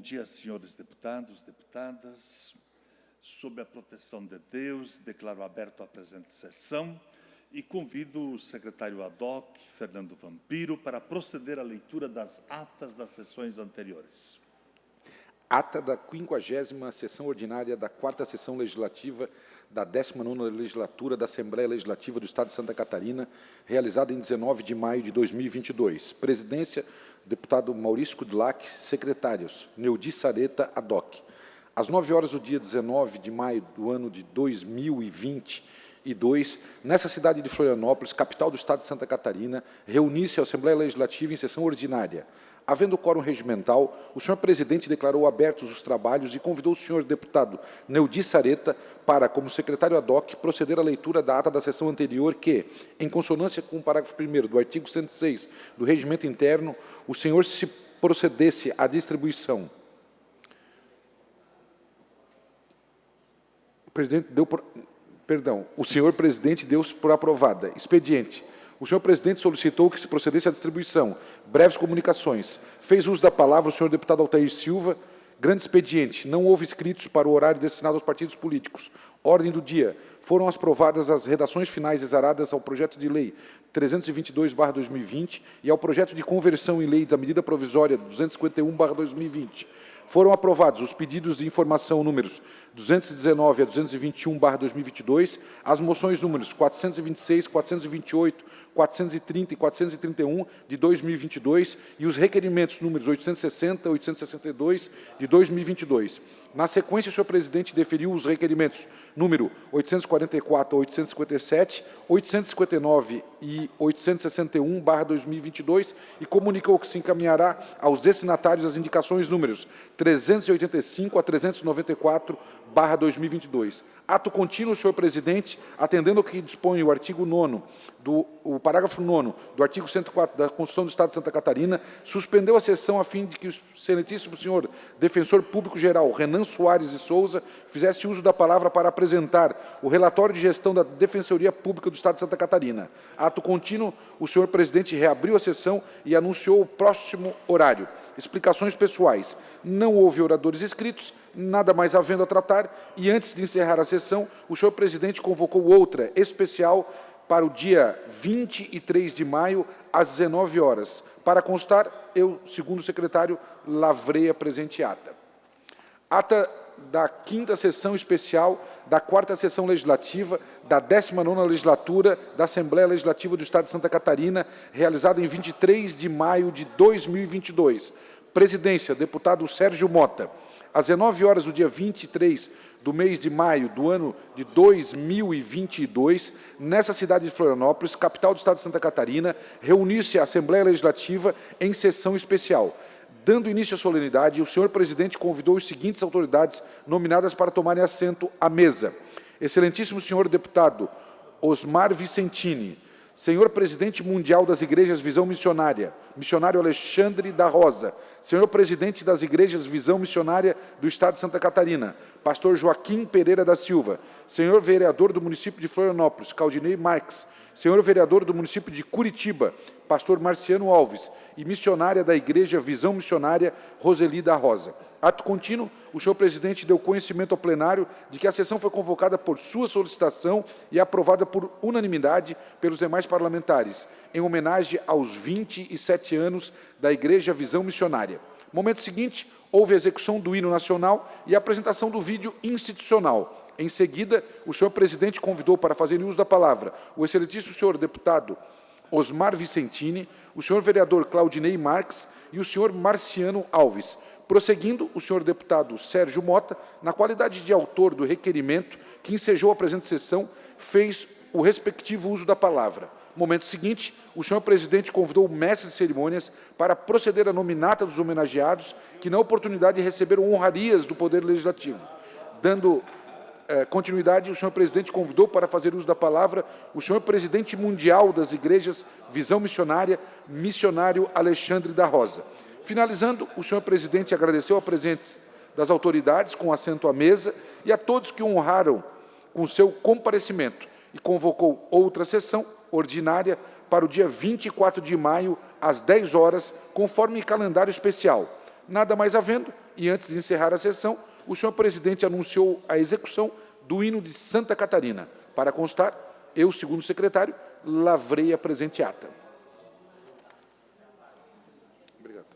Bom dia, senhores deputados, deputadas. Sob a proteção de Deus, declaro aberto a presente sessão e convido o secretário ad hoc, Fernando Vampiro, para proceder à leitura das atas das sessões anteriores. Ata da 50ª sessão ordinária da 4ª sessão legislativa da 19ª legislatura da Assembleia Legislativa do Estado de Santa Catarina, realizada em 19 de maio de 2022. Presidência, deputado Maurício Kudlak, secretários, Neudi Sareta, ad hoc. Às 9 horas do dia 19 de maio do ano de 2022, nessa cidade de Florianópolis, capital do Estado de Santa Catarina, reuniu-se a Assembleia Legislativa em sessão ordinária. Havendo quórum regimental, o senhor presidente declarou abertos os trabalhos e convidou o senhor deputado Neudi Sareta para, como secretário ad hoc, proceder à leitura da ata da sessão anterior que, em consonância com o parágrafo 1º do artigo 106 do Regimento Interno, o senhor se procedesse à distribuição. O senhor presidente deu por aprovada. Expediente. O senhor presidente solicitou que se procedesse à distribuição. Breves comunicações. Fez uso da palavra o senhor deputado Altair Silva. Grande expediente. Não houve inscritos para o horário destinado aos partidos políticos. Ordem do dia. Foram aprovadas as redações finais exaradas ao projeto de lei 322/2020 e ao projeto de conversão em lei da medida provisória 251/2020. Foram aprovados os pedidos de informação números 219 a 221/2022, as moções números 426, 428, 430 e 431 de 2022 e os requerimentos números 860 e 862 de 2022. Na sequência, o senhor presidente deferiu os requerimentos número 844 a 857, 859 e 861/2022 e comunicou que se encaminhará aos destinatários as indicações números 385 a 394/2022. Ato contínuo, senhor presidente, atendendo ao que dispõe o artigo 9º, o parágrafo 9º do artigo 104 da Constituição do Estado de Santa Catarina, suspendeu a sessão a fim de que o excelentíssimo senhor defensor público-geral, Renan Soares de Souza, fizesse uso da palavra para apresentar o relatório de gestão da Defensoria Pública do Estado de Santa Catarina. Ato contínuo, o senhor presidente reabriu a sessão e anunciou o próximo horário. Explicações pessoais. Não houve oradores inscritos, nada mais havendo a tratar, e antes de encerrar a sessão, o senhor presidente convocou outra especial para o dia 23 de maio, às 19 horas. Para constar, eu, segundo o secretário, lavrei a presente ata. Ata da 5ª sessão especial da 4ª sessão legislativa da 19ª legislatura da Assembleia Legislativa do Estado de Santa Catarina, realizada em 23 de maio de 2022. Presidência, deputado Sérgio Mota. Às 19 horas do dia 23 do mês de maio do ano de 2022, nessa cidade de Florianópolis, capital do Estado de Santa Catarina, reuniu-se a Assembleia Legislativa em sessão especial. Dando início à solenidade, o senhor presidente convidou as seguintes autoridades nominadas para tomarem assento à mesa. Excelentíssimo senhor deputado Osmar Vicentini, senhor presidente mundial das igrejas Visão Missionária, missionário Alexandre da Rosa, senhor presidente das igrejas Visão Missionária do Estado de Santa Catarina, pastor Joaquim Pereira da Silva, senhor vereador do município de Florianópolis, Claudinei Marques, senhor vereador do município de Curitiba, pastor Marciano Alves, e missionária da Igreja Visão Missionária, Roseli da Rosa. Ato contínuo, o senhor presidente deu conhecimento ao plenário de que a sessão foi convocada por sua solicitação e aprovada por unanimidade pelos demais parlamentares, em homenagem aos 27 anos da Igreja Visão Missionária. No momento seguinte, houve a execução do hino nacional e a apresentação do vídeo institucional. Em seguida, o senhor presidente convidou para fazer uso da palavra o excelentíssimo senhor deputado Osmar Vicentini, o senhor vereador Claudinei Marques e o senhor Marciano Alves. Prosseguindo, o senhor deputado Sérgio Mota, na qualidade de autor do requerimento que ensejou a presente sessão, fez o respectivo uso da palavra. No momento seguinte, o senhor presidente convidou o mestre de cerimônias para proceder à nominata dos homenageados que, na oportunidade, receberam honrarias do Poder Legislativo. Dando continuidade, o senhor presidente convidou para fazer uso da palavra o senhor presidente mundial das igrejas Visão Missionária, missionário Alexandre da Rosa. Finalizando, o senhor presidente agradeceu a presença das autoridades com assento à mesa e a todos que honraram com seu comparecimento e convocou outra sessão ordinária para o dia 24 de maio, às 10 horas, conforme calendário especial. Nada mais havendo, E antes de encerrar a sessão, o senhor presidente anunciou a execução do hino de Santa Catarina. Para constar, eu, segundo secretário, lavrei a presente ata. Obrigado.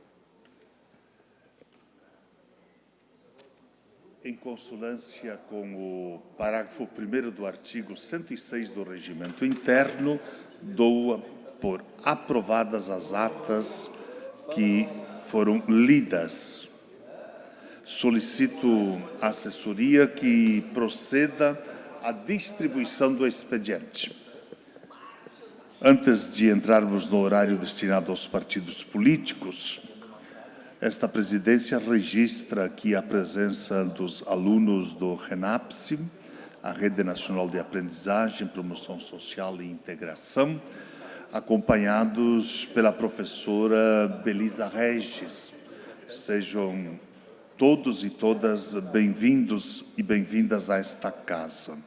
Em consonância com o parágrafo 1º do artigo 106 do Regimento Interno, dou por aprovadas as atas que foram lidas. Solicito à assessoria que proceda à distribuição do expediente. Antes de entrarmos no horário destinado aos partidos políticos, esta presidência registra aqui a presença dos alunos do RENAPSE, a Rede Nacional de Aprendizagem, Promoção Social e Integração, acompanhados pela professora Belisa Regis. Sejam todos e todas bem-vindos e bem-vindas a esta casa.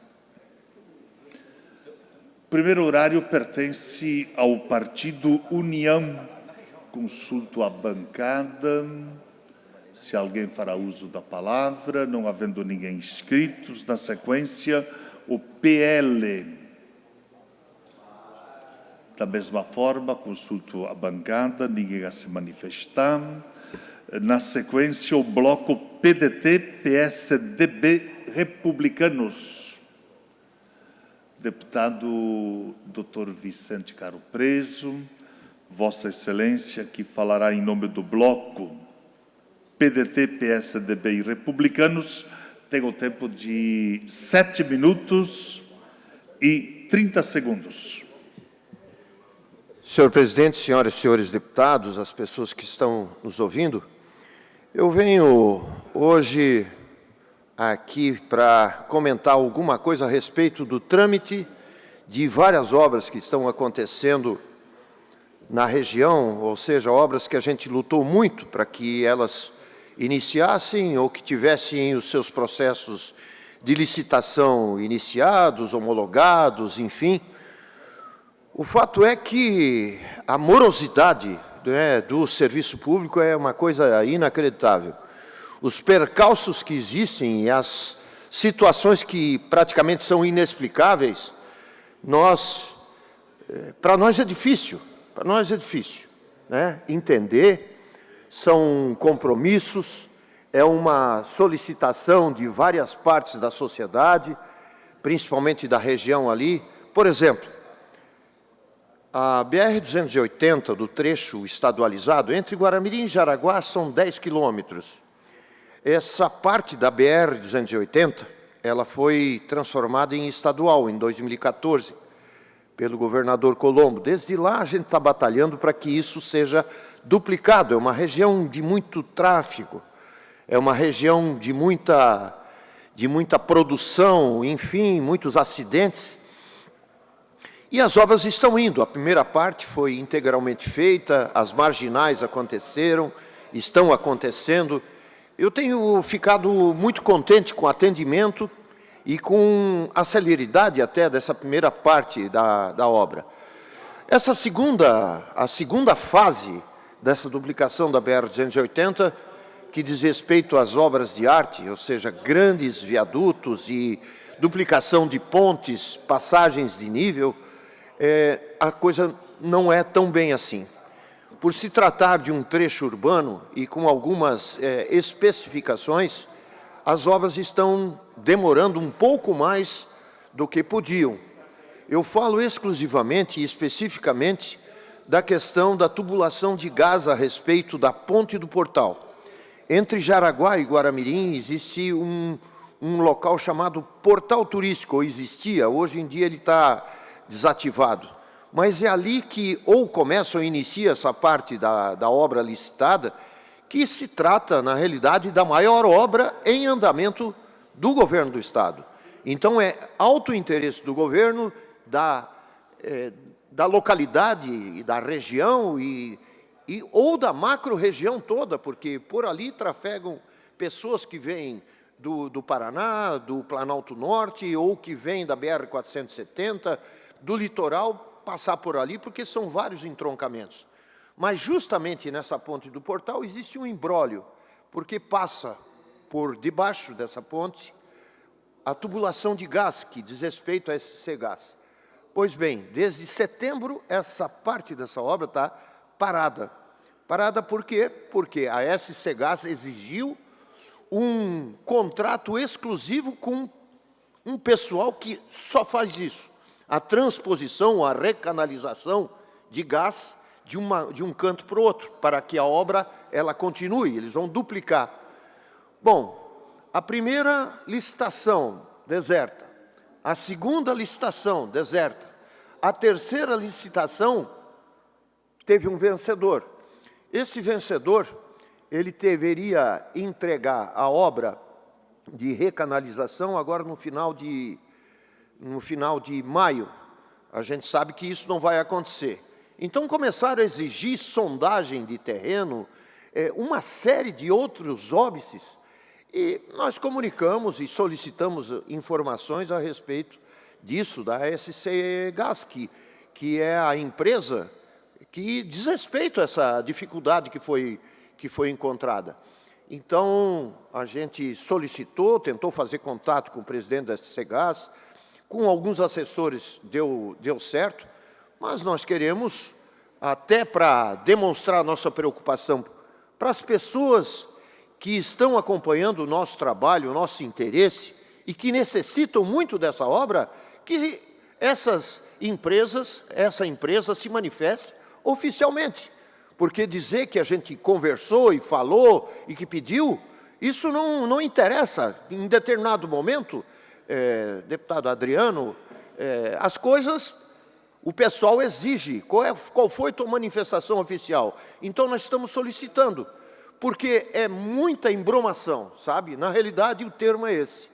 O primeiro horário pertence ao Partido União. Consulto a bancada, se alguém fará uso da palavra, não havendo ninguém inscrito. Na sequência, o PL. Da mesma forma, consulto a bancada, ninguém a se manifestar. Na sequência, o bloco PDT, PSDB, Republicanos. Deputado Dr. Vicente Caro Preso, Vossa Excelência, que falará em nome do bloco PDT, PSDB e Republicanos, tem o tempo de 7 minutos e 30 segundos. Senhor presidente, senhoras e senhores deputados, as pessoas que estão nos ouvindo, eu venho hoje aqui para comentar alguma coisa a respeito do trâmite de várias obras que estão acontecendo na região, ou seja, obras que a gente lutou muito para que elas iniciassem ou que tivessem os seus processos de licitação iniciados, homologados, enfim. O fato é que a morosidade, né, do serviço público é uma coisa inacreditável. Os percalços que existem e as situações que praticamente são inexplicáveis, para nós é difícil. Para nós é difícil, né, entender, são compromissos, é uma solicitação de várias partes da sociedade, principalmente da região ali. Por exemplo, a BR-280, do trecho estadualizado, entre Guaramirim e Jaraguá, são 10 quilômetros. Essa parte da BR-280, ela foi transformada em estadual em 2014, pelo governador Colombo. Desde lá, a gente está batalhando para que isso seja duplicado. É uma região de muito tráfego, é uma região de muita produção, enfim, muitos acidentes. E as obras estão indo. A primeira parte foi integralmente feita, as marginais aconteceram, estão acontecendo. Eu tenho ficado muito contente com o atendimento e com a celeridade até dessa primeira parte da obra. A segunda fase dessa duplicação da BR-280, que diz respeito às obras de arte, ou seja, grandes viadutos e duplicação de pontes, passagens de nível, a coisa não é tão bem assim. Por se tratar de um trecho urbano e com algumas especificações, as obras estão demorando um pouco mais do que podiam. Eu falo exclusivamente e especificamente da questão da tubulação de gás a respeito da Ponte do Portal. Entre Jaraguá e Guaramirim existe um local chamado Portal Turístico, ou existia, hoje em dia ele está desativado. Mas é ali que ou começa ou inicia essa parte da obra licitada, que se trata, na realidade, da maior obra em andamento do governo do Estado. Então, é alto interesse do governo, da localidade e da região ou da macro-região toda, porque por ali trafegam pessoas que vêm do Paraná, do Planalto Norte, ou que vêm da BR-470, do litoral, passar por ali, porque são vários entroncamentos. Mas justamente nessa ponte do Portal existe um imbróglio, porque passa por debaixo dessa ponte a tubulação de gás, que diz respeito a SC Gás. Pois bem, desde setembro, essa parte dessa obra está parada. Parada por quê? Porque a SC Gás exigiu um contrato exclusivo com um pessoal que só faz isso. A transposição, a recanalização de gás de um canto para o outro, para que a obra ela continue. Eles vão duplicar. Bom, a primeira licitação, deserta. A segunda licitação, deserta. A terceira licitação, teve um vencedor. Esse vencedor, ele deveria entregar a obra de recanalização agora no final de maio. A gente sabe que isso não vai acontecer. Então, começaram a exigir sondagem de terreno, uma série de outros óbices, e nós comunicamos e solicitamos informações a respeito disso, da SC Gás, que é a empresa que diz respeito a essa dificuldade que foi encontrada. Então, a gente solicitou, tentou fazer contato com o presidente da SC Gás, com alguns assessores deu certo, mas nós queremos, até para demonstrar nossa preocupação para as pessoas que estão acompanhando o nosso trabalho, o nosso interesse, e que necessitam muito dessa obra, que essa empresa se manifeste oficialmente. Porque dizer que a gente conversou e falou e que pediu, isso não interessa. Em determinado momento, deputado Adriano, as coisas, o pessoal exige. Qual foi a tua manifestação oficial? Então, nós estamos solicitando, porque é muita embromação, sabe? Na realidade, o termo é esse.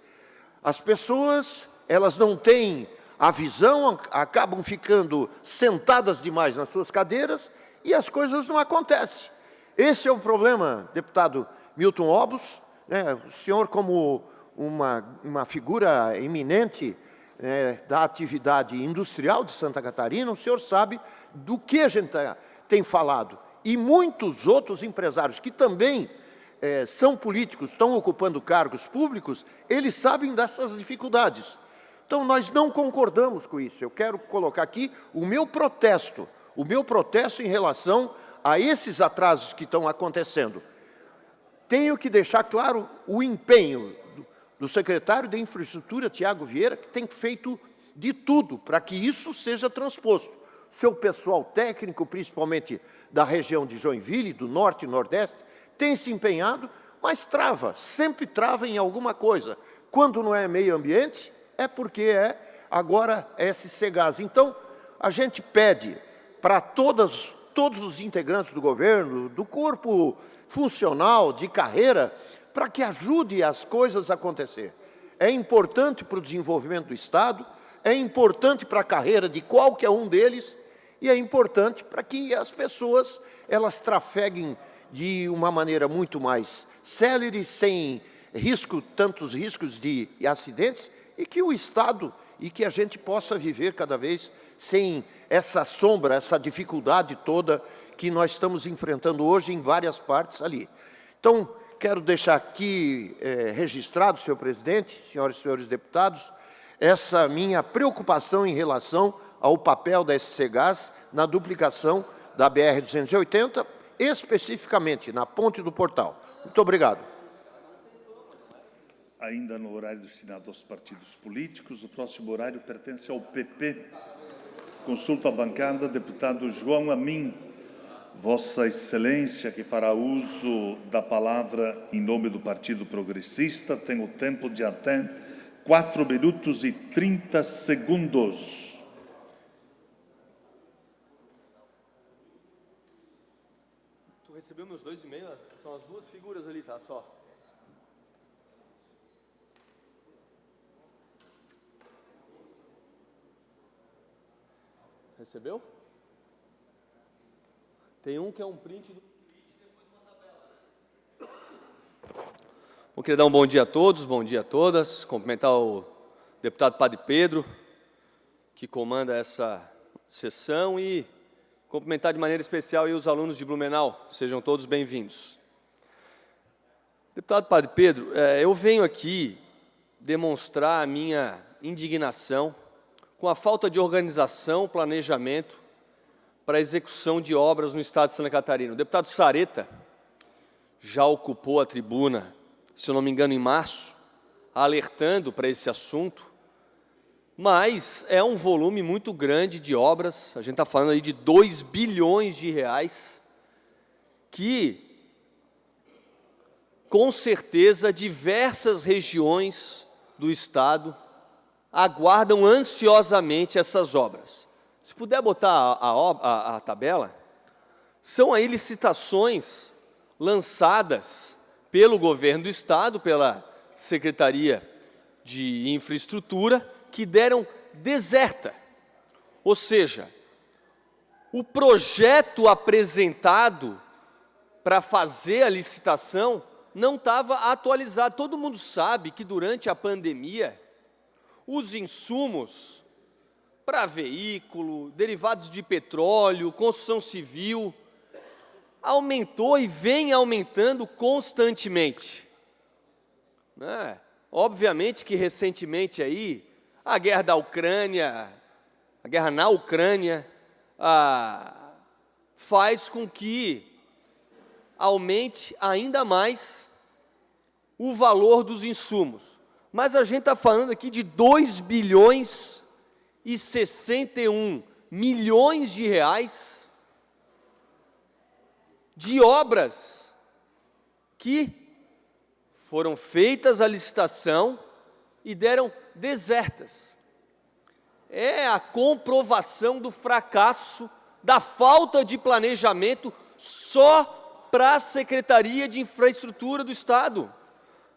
As pessoas, elas não têm a visão, acabam ficando sentadas demais nas suas cadeiras e as coisas não acontecem. Esse é o problema, deputado Milton Obos, né? O senhor, como uma figura eminente da atividade industrial de Santa Catarina, o senhor sabe do que a gente tem falado. E muitos outros empresários que também são políticos, estão ocupando cargos públicos, eles sabem dessas dificuldades. Então, nós não concordamos com isso. Eu quero colocar aqui o meu protesto em relação a esses atrasos que estão acontecendo. Tenho que deixar claro o empenho do secretário de Infraestrutura, Tiago Vieira, que tem feito de tudo para que isso seja transposto. Seu pessoal técnico, principalmente da região de Joinville, do Norte e Nordeste, tem se empenhado, mas sempre trava em alguma coisa. Quando não é meio ambiente, é porque agora SC Gás. Então, a gente pede para todos os integrantes do governo, do corpo funcional, de carreira, para que ajude as coisas a acontecer. É importante para o desenvolvimento do Estado, é importante para a carreira de qualquer um deles, e é importante para que as pessoas trafeguem de uma maneira muito mais célere, sem tantos riscos de acidentes, e que o Estado e que a gente possa viver cada vez sem essa sombra, essa dificuldade toda que nós estamos enfrentando hoje em várias partes ali. Então, quero deixar aqui registrado, senhor presidente, senhoras e senhores deputados, essa minha preocupação em relação ao papel da SC Gás na duplicação da BR-280, especificamente na Ponte do Portal. Muito obrigado. Ainda no horário destinado aos partidos políticos, o próximo horário pertence ao PP. Consulta a bancada, deputado João Amin. Vossa Excelência, que fará uso da palavra em nome do Partido Progressista, tem o tempo de até 4 minutos e 30 segundos. Tu recebeu meus 2 e-mails? São as duas figuras ali, tá? Só. Recebeu? Tem um que é um print do tweet e depois uma tabela. Bom, queria dar um bom dia a todos, bom dia a todas. Cumprimentar o deputado Padre Pedro, que comanda essa sessão, e cumprimentar de maneira especial os alunos de Blumenau. Sejam todos bem-vindos. Deputado Padre Pedro, eu venho aqui demonstrar a minha indignação com a falta de organização, planejamento para a execução de obras no Estado de Santa Catarina. O deputado Sareta já ocupou a tribuna, se eu não me engano, em março, alertando para esse assunto, mas é um volume muito grande de obras, a gente está falando aí de 2 bilhões de reais, que, com certeza, diversas regiões do Estado aguardam ansiosamente essas obras. Se puder botar a tabela, são aí licitações lançadas pelo governo do Estado, pela Secretaria de Infraestrutura, que deram deserta. Ou seja, o projeto apresentado para fazer a licitação não estava atualizado. Todo mundo sabe que durante a pandemia, os insumos para veículo, derivados de petróleo, construção civil, aumentou e vem aumentando constantemente. Né? Obviamente que recentemente aí, a guerra da Ucrânia, a guerra na Ucrânia, faz com que aumente ainda mais o valor dos insumos. Mas a gente está falando aqui de 2 bilhões e 61 milhões de reais de obras que foram feitas a licitação e deram desertas. É a comprovação do fracasso, da falta de planejamento só para a Secretaria de Infraestrutura do Estado.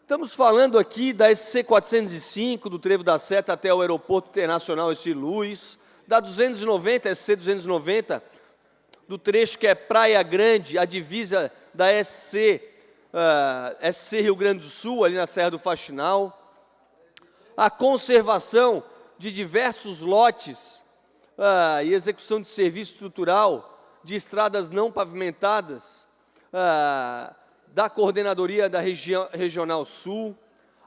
Estamos falando aqui da SC 405, do Trevo da Seta até o Aeroporto Internacional Ercílio Luz, da 290, SC 290, do trecho que é Praia Grande, a divisa da SC Rio Grande do Sul, ali na Serra do Faxinal, a conservação de diversos lotes e execução de serviço estrutural de estradas não pavimentadas, da Coordenadoria da Regional Sul,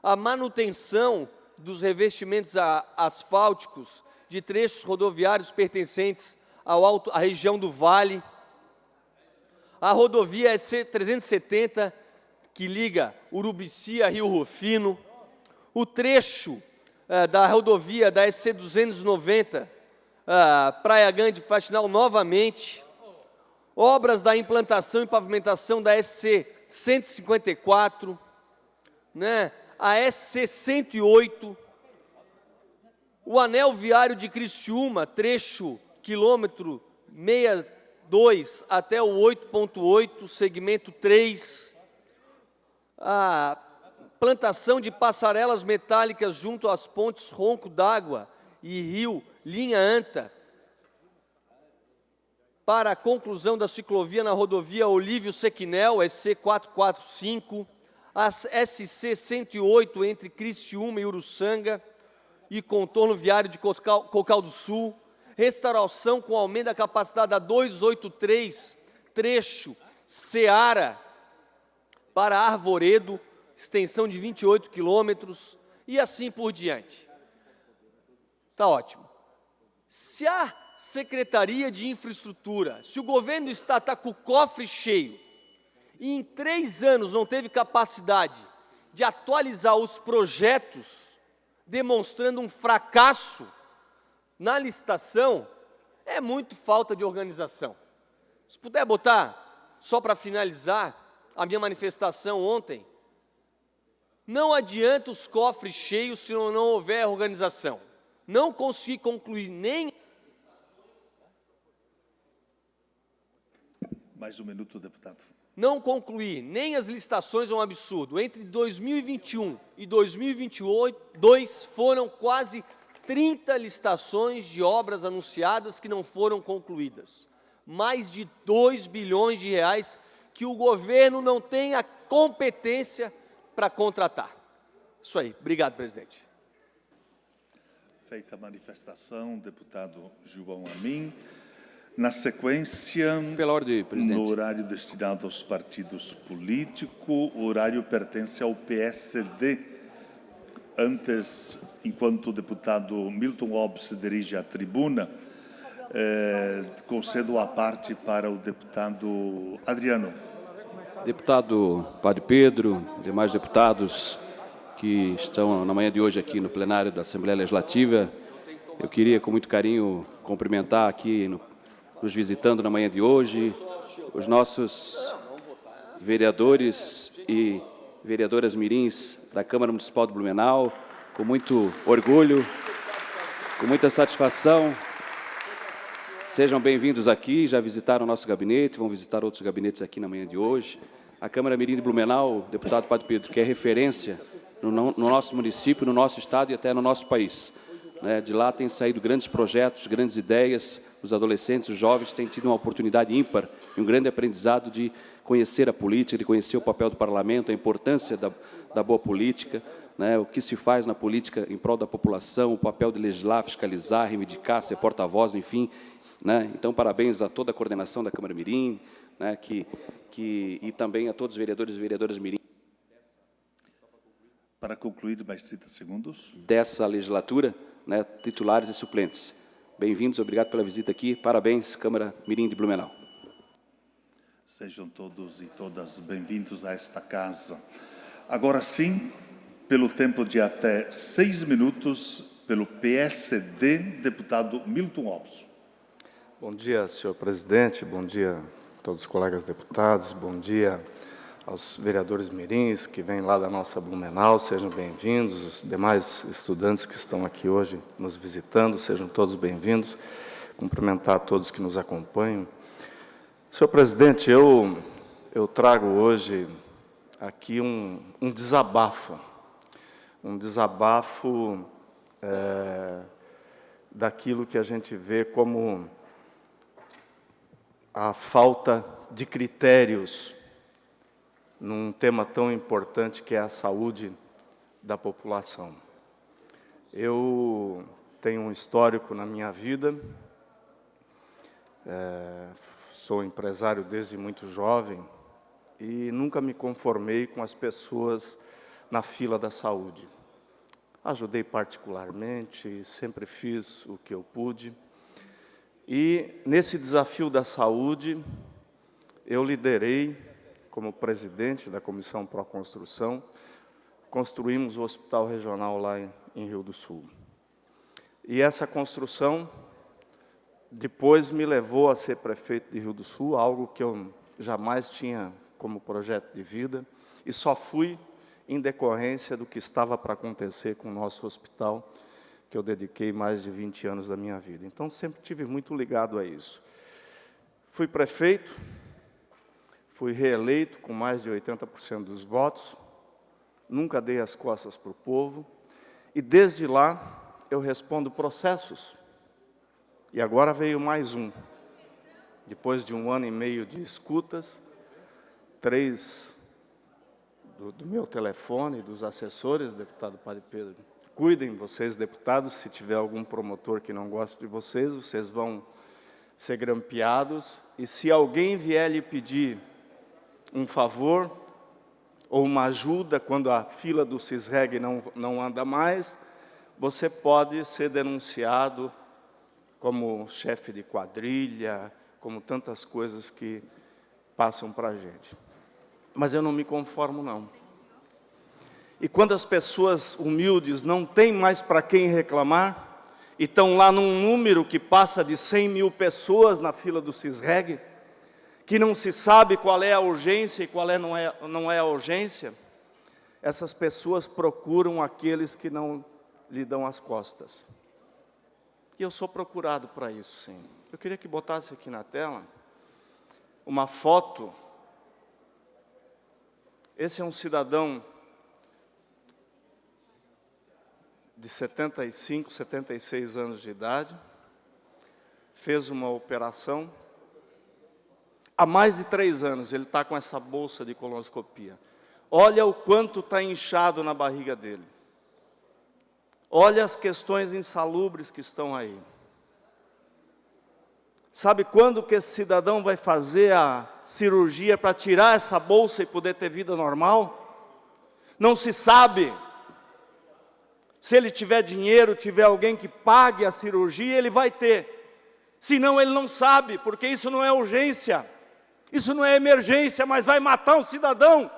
a manutenção dos revestimentos asfálticos de trechos rodoviários pertencentes à região do Vale, a rodovia SC 370, que liga Urubici a Rio Rufino, o trecho da rodovia da SC 290, Praia Grande Faxinal novamente, obras da implantação e pavimentação da SC 154, né, a SC 108, o anel viário de Criciúma, trecho quilômetro 62 até o 8.8, segmento 3, a plantação de passarelas metálicas junto às pontes Ronco d'Água e Rio Linha Anta, para a conclusão da ciclovia na rodovia Olívio Sequinel, SC 445, a SC 108 entre Criciúma e Uruçanga e contorno viário de Cocal do Sul, restauração com aumento da capacidade da 283, trecho Ceará para Arvoredo, extensão de 28 quilômetros e assim por diante. Tá ótimo. Se a Secretaria de Infraestrutura, se o governo do Estado está com o cofre cheio e em 3 anos não teve capacidade de atualizar os projetos, demonstrando um fracasso na licitação, é muito falta de organização. Se puder botar, só para finalizar, a minha manifestação ontem, não adianta os cofres cheios se não houver organização. Não consegui concluir nem... Mais um minuto, deputado. Não concluir nem as licitações é um absurdo. Entre 2021 e 2022 foram quase 30 licitações de obras anunciadas que não foram concluídas. Mais de 2 bilhões de reais que o governo não tem a competência para contratar. Isso aí. Obrigado, presidente. Feita a manifestação, deputado João Amin. Na sequência, Pela ordem, no presidente. horário destinado aos partidos políticos, o horário pertence ao PSD. Antes, enquanto o deputado Milton Obbs se dirige à tribuna, concedo a parte para o deputado Adriano. Deputado Padre Pedro, demais deputados que estão na manhã de hoje aqui no plenário da Assembleia Legislativa, eu queria com muito carinho cumprimentar aqui, nos visitando na manhã de hoje, os nossos vereadores e vereadoras mirins da Câmara Municipal de Blumenau, com muito orgulho, com muita satisfação. Sejam bem-vindos aqui, já visitaram o nosso gabinete, vão visitar outros gabinetes aqui na manhã de hoje. A Câmara Mirim de Blumenau, deputado Padre Pedro, que é referência no nosso município, no nosso estado e até no nosso país. De lá têm saído grandes projetos, grandes ideias, os adolescentes, os jovens têm tido uma oportunidade ímpar e um grande aprendizado de conhecer a política, de conhecer o papel do parlamento, a importância da boa política, o que se faz na política em prol da população, o papel de legislar, fiscalizar, reivindicar, ser porta-voz, enfim. Então, parabéns a toda a coordenação da Câmara Mirim, e também a todos os vereadores e vereadoras Mirim. Para concluir, mais 30 segundos. Dessa legislatura, titulares e suplentes. Bem-vindos, obrigado pela visita aqui. Parabéns, Câmara Mirim de Blumenau. Sejam todos e todas bem-vindos a esta casa. Agora sim, pelo tempo de até 6 minutos, pelo PSD, deputado Milton Obbs. Bom dia, senhor presidente, bom dia a todos os colegas deputados, bom dia aos vereadores mirins que vêm lá da nossa Blumenau, sejam bem-vindos, os demais estudantes que estão aqui hoje nos visitando, sejam todos bem-vindos, cumprimentar a todos que nos acompanham. Senhor presidente, eu trago hoje aqui um desabafo daquilo que a gente vê como a falta de critérios num tema tão importante que é a saúde da população. Eu tenho um histórico na minha vida, sou empresário desde muito jovem e nunca me conformei com as pessoas na fila da saúde. Ajudei particularmente, sempre fiz o que eu pude. E, nesse desafio da saúde, eu liderei, como presidente da Comissão Pró-Construção, construímos o Hospital Regional lá em Rio do Sul. E essa construção, depois, me levou a ser prefeito de Rio do Sul, algo que eu jamais tinha como projeto de vida, e só fui em decorrência do que estava para acontecer com o nosso hospital, que eu dediquei mais de 20 anos da minha vida. Então, sempre estive muito ligado a isso. Fui prefeito, fui reeleito com mais de 80% dos votos, nunca dei as costas para o povo, e desde lá eu respondo processos. E agora veio mais um. Depois de 1 ano e meio de escutas, 3 do meu telefone, dos assessores, deputado Padre Pedro, cuidem vocês, deputados, se tiver algum promotor que não gosta de vocês, vocês vão ser grampeados, e se alguém vier lhe pedir um favor ou uma ajuda quando a fila do Cisreg não anda mais, você pode ser denunciado como chefe de quadrilha, como tantas coisas que passam para a gente. Mas eu não me conformo, não. E quando as pessoas humildes não têm mais para quem reclamar, e estão lá num número que passa de 100 mil pessoas na fila do Cisreg, que não se sabe qual é a urgência e qual não é a urgência, essas pessoas procuram aqueles que não lhe dão as costas. E eu sou procurado para isso, sim. Eu queria que botasse aqui na tela uma foto. Esse é um cidadão de 75, 76 anos de idade, fez uma operação. Há mais de 3 anos ele está com essa bolsa de colonoscopia. Olha o quanto está inchado na barriga dele. Olha as questões insalubres que estão aí. Sabe quando que esse cidadão vai fazer a cirurgia para tirar essa bolsa e poder ter vida normal? Não se sabe. Se ele tiver dinheiro, tiver alguém que pague a cirurgia, ele vai ter. Senão ele não sabe, porque isso não é urgência, isso não é emergência, mas vai matar um cidadão.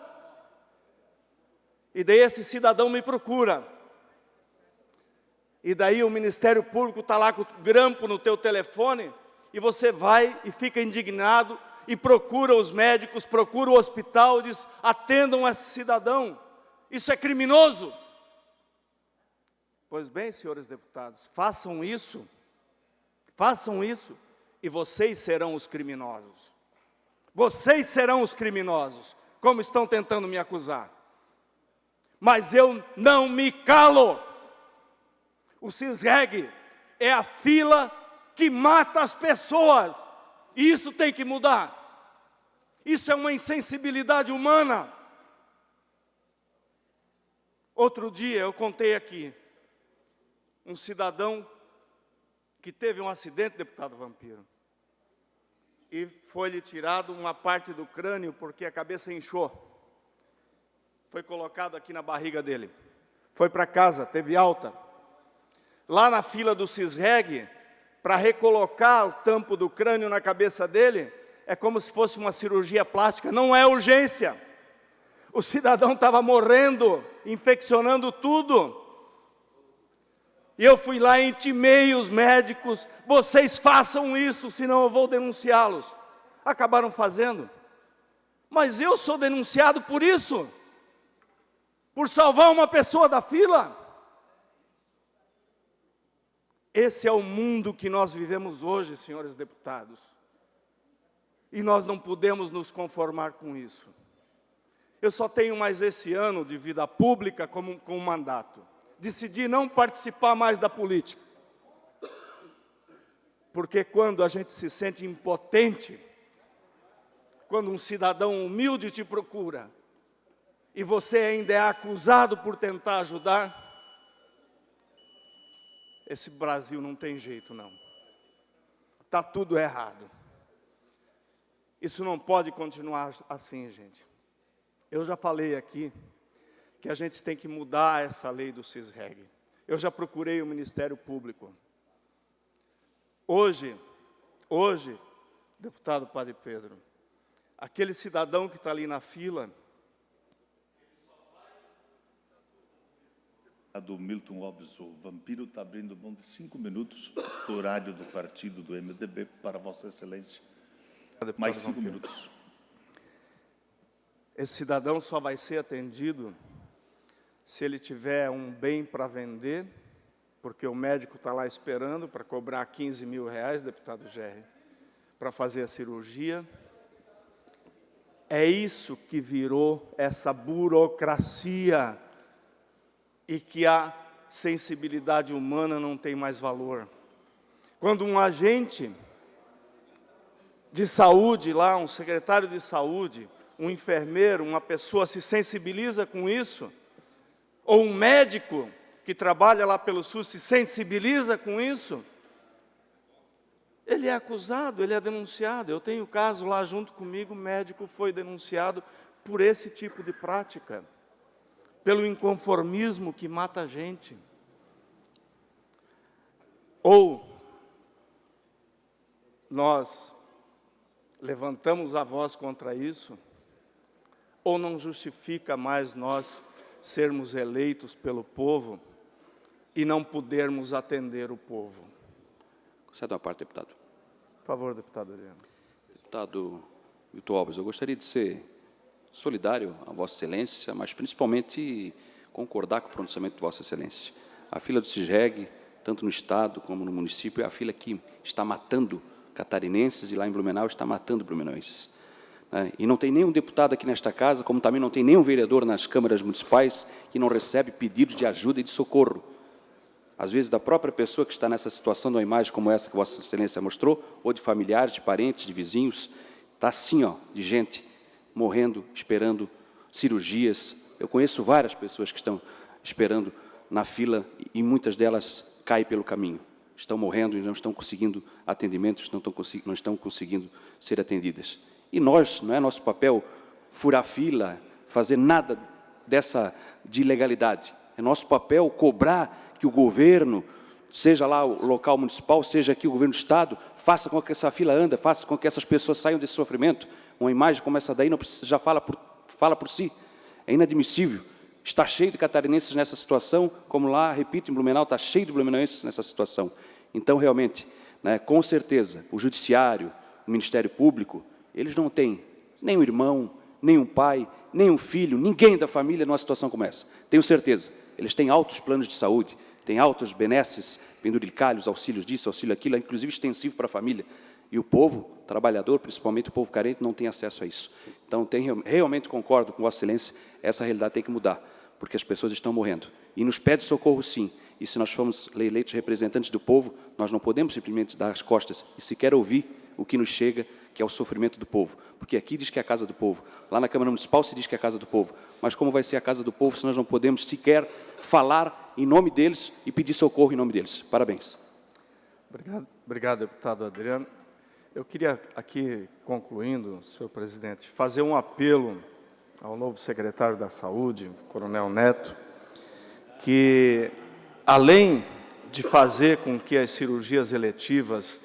E daí esse cidadão me procura. E daí o Ministério Público está lá com o grampo no teu telefone, e você vai e fica indignado, e procura os médicos, procura o hospital, e diz, atendam esse cidadão. Isso é criminoso. Pois bem, senhores deputados, façam isso, e vocês serão os criminosos. Vocês serão os criminosos, como estão tentando me acusar. Mas eu não me calo. O CISREG é a fila que mata as pessoas, e isso tem que mudar. Isso é uma insensibilidade humana. Outro dia eu contei aqui, um cidadão que teve um acidente, deputado Vampiro, e foi-lhe tirado uma parte do crânio porque a cabeça inchou. Foi colocado aqui na barriga dele. Foi para casa, teve alta. Lá na fila do CISREG, para recolocar o tampo do crânio na cabeça dele, é como se fosse uma cirurgia plástica, não é urgência. O cidadão estava morrendo, infeccionando tudo. E eu fui lá e intimei os médicos, vocês façam isso, senão eu vou denunciá-los. Acabaram fazendo. Mas eu sou denunciado por isso, por salvar uma pessoa da fila. Esse é o mundo que nós vivemos hoje, senhores deputados. E nós não podemos nos conformar com isso. Eu só tenho mais esse ano de vida pública com um mandato. Decidi não participar mais da política. Porque quando a gente se sente impotente, quando um cidadão humilde te procura, e você ainda é acusado por tentar ajudar, esse Brasil não tem jeito, não. Está tudo errado. Isso não pode continuar assim, gente. Eu já falei aqui que a gente tem que mudar essa lei do CISREG. Eu já procurei o Ministério Público. Hoje, deputado Padre Pedro, aquele cidadão que está ali na fila, A do Milton Alves, o Vampiro está abrindo mão de 5 minutos do horário do partido do MDB para Vossa Excelência. Mais 5 minutos. Esse cidadão só vai ser atendido se ele tiver um bem para vender, porque o médico está lá esperando para cobrar 15 mil reais, deputado Gerri, para fazer a cirurgia. É isso que virou essa burocracia e que a sensibilidade humana não tem mais valor. Quando um agente de saúde lá, um secretário de saúde, um enfermeiro, uma pessoa se sensibiliza com isso, ou um médico que trabalha lá pelo SUS se sensibiliza com isso, ele é acusado, ele é denunciado. Eu tenho caso lá junto comigo, o médico foi denunciado por esse tipo de prática, pelo inconformismo que mata a gente. Ou nós levantamos a voz contra isso, ou não justifica mais nós sermos eleitos pelo povo e não podermos atender o povo. Concede uma parte, deputado. Por favor, deputado Adriano. Deputado Milton Alves, eu gostaria de ser solidário a Vossa Excelência, mas principalmente concordar com o pronunciamento de Vossa Excelência. A fila do CISREG, tanto no Estado como no município, é a fila que está matando catarinenses e lá em Blumenau está matando blumenauenses. E não tem nenhum deputado aqui nesta casa, como também não tem nenhum vereador nas câmaras municipais que não recebe pedidos de ajuda e de socorro. Às vezes, da própria pessoa que está nessa situação, de uma imagem como essa que Vossa Excelência mostrou, ou de familiares, de parentes, de vizinhos, está assim, ó, de gente morrendo, esperando cirurgias. Eu conheço várias pessoas que estão esperando na fila e muitas delas caem pelo caminho. estão morrendo e não estão conseguindo atendimento, não estão conseguindo ser atendidas. E nós, não é nosso papel furar fila, fazer nada de ilegalidade. É nosso papel cobrar que o governo, seja lá o local municipal, seja aqui o governo do Estado, faça com que essa fila ande, faça com que essas pessoas saiam desse sofrimento. Uma imagem como essa daí não precisa, já fala por si. É inadmissível. Está cheio de catarinenses nessa situação, como lá, repito, em Blumenau, está cheio de blumenauenses nessa situação. Então, realmente, né, com certeza, o Judiciário, o Ministério Público, eles não têm nem um irmão, nem um pai, nem um filho, ninguém da família numa situação como essa. Tenho certeza. Eles têm altos planos de saúde, têm altos benesses, penduricalhos, auxílios disso, auxílio aquilo, inclusive extensivo para a família. E o povo, trabalhador, principalmente o povo carente, não tem acesso a isso. Então, realmente concordo com Vossa Excelência, essa realidade tem que mudar, porque as pessoas estão morrendo. E nos pede socorro, sim. E se nós formos eleitos representantes do povo, nós não podemos simplesmente dar as costas e sequer ouvir o que nos chega, que é o sofrimento do povo. Porque aqui diz que é a casa do povo, lá na Câmara Municipal se diz que é a casa do povo. Mas como vai ser a casa do povo se nós não podemos sequer falar em nome deles e pedir socorro em nome deles? Parabéns. Obrigado, deputado Adriano. Eu queria aqui, concluindo, senhor presidente, fazer um apelo ao novo secretário da Saúde, Coronel Neto, que, além de fazer com que as cirurgias eletivas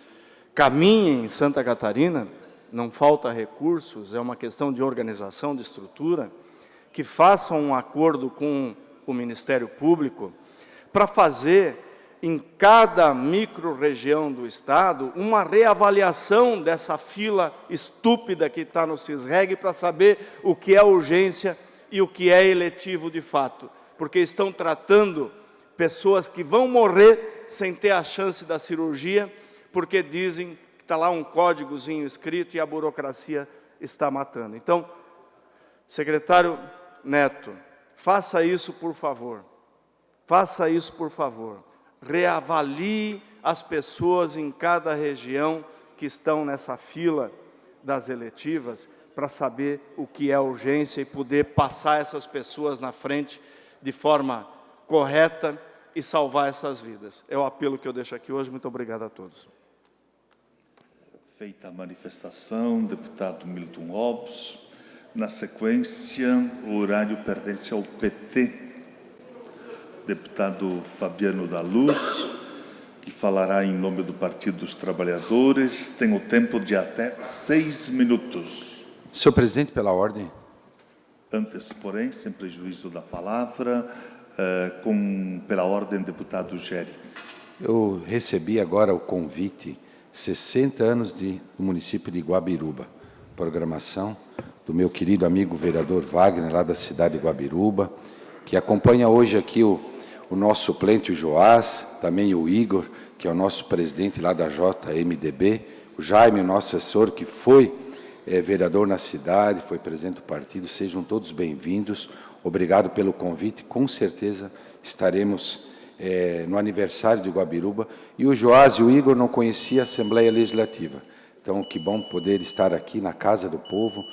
caminhem em Santa Catarina, não falta recursos, é uma questão de organização, de estrutura, que façam um acordo com o Ministério Público para fazer, em cada micro-região do Estado, uma reavaliação dessa fila estúpida que está no CISREG para saber o que é urgência e o que é eletivo de fato. Porque estão tratando pessoas que vão morrer sem ter a chance da cirurgia, porque dizem que está lá um códigozinho escrito e a burocracia está matando. Então, secretário Neto, faça isso, por favor. Faça isso, por favor. Reavalie as pessoas em cada região que estão nessa fila das eletivas para saber o que é urgência e poder passar essas pessoas na frente de forma correta e salvar essas vidas. É o apelo que eu deixo aqui hoje. Muito obrigado a todos. Feita a manifestação, deputado Milton Hobbs. Na sequência, o horário pertence ao PT. Deputado Fabiano da Luz, que falará em nome do Partido dos Trabalhadores, tem o tempo de até 6 minutos. Senhor presidente, pela ordem. Antes, porém, sem prejuízo da palavra, pela ordem, deputado Géry. Eu recebi agora o convite, 60 anos do município de Guabiruba, programação do meu querido amigo vereador Wagner, lá da cidade de Guabiruba, que acompanha hoje aqui o nosso suplente, o Joás, também o Igor, que é o nosso presidente lá da JMDB, o Jaime, o nosso assessor, que foi vereador na cidade, foi presidente do partido. Sejam todos bem-vindos. Obrigado pelo convite. Com certeza estaremos no aniversário de Guabiruba. E o Joás e o Igor não conheciam a Assembleia Legislativa. Então, que bom poder estar aqui na Casa do Povo.